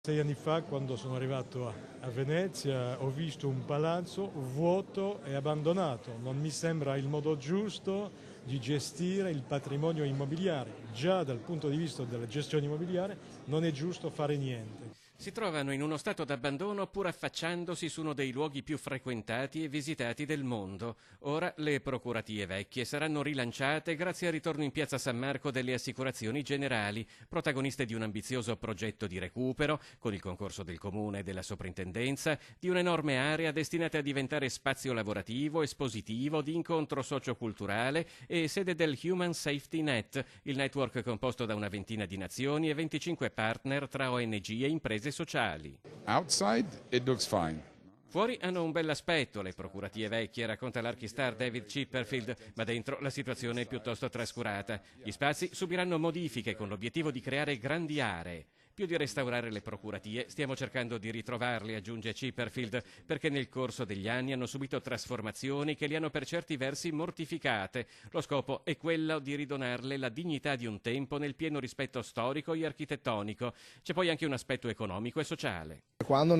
6 anni fa, quando sono arrivato a Venezia, ho visto un palazzo vuoto e abbandonato. Non mi sembra il modo giusto di gestire il patrimonio immobiliare. Già dal punto di vista della gestione immobiliare non è giusto fare niente. Si trovano in uno stato d'abbandono pur affacciandosi su uno dei luoghi più frequentati e visitati del mondo. Ora le procuratie vecchie saranno rilanciate grazie al ritorno in piazza San Marco delle assicurazioni generali, protagoniste di un ambizioso progetto di recupero, con il concorso del comune e della soprintendenza, di un'enorme area destinata a diventare spazio lavorativo, espositivo, di incontro socioculturale e sede del Human Safety Net, il network composto da una ventina di nazioni e 25 partner tra ONG e imprese sociali. Outside it looks fine. Fuori hanno un bell'aspetto le procuratie vecchie, racconta l'archistar David Chipperfield, ma dentro la situazione è piuttosto trascurata. Gli spazi subiranno modifiche con l'obiettivo di creare grandi aree. Più di restaurare le procuratie, stiamo cercando di ritrovarle, aggiunge Chipperfield, perché nel corso degli anni hanno subito trasformazioni che li hanno per certi versi mortificate. Lo scopo è quello di ridonarle la dignità di un tempo nel pieno rispetto storico e architettonico. C'è poi anche un aspetto economico e sociale. Quando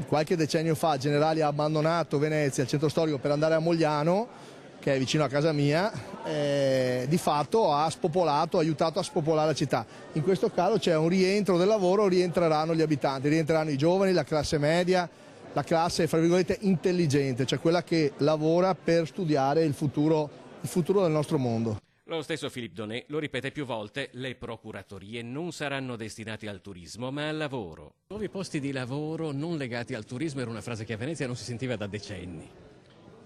qualche decennio fa Generali ha abbandonato Venezia, il centro storico, per andare a Mogliano, che è vicino a casa mia, di fatto ha spopolato, ha aiutato a spopolare la città. In questo caso c'è un rientro del lavoro, rientreranno gli abitanti, rientreranno i giovani, la classe media, la classe fra virgolette intelligente, cioè quella che lavora per studiare il futuro del nostro mondo. Lo stesso Philippe Donet lo ripete più volte, le procuratorie non saranno destinate al turismo ma al lavoro. Nuovi posti di lavoro non legati al turismo era una frase che a Venezia non si sentiva da decenni.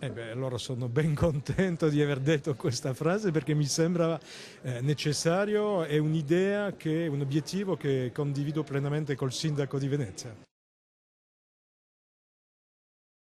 Allora sono ben contento di aver detto questa frase perché mi sembra necessario, è un'idea, un obiettivo che condivido plenamente col sindaco di Venezia.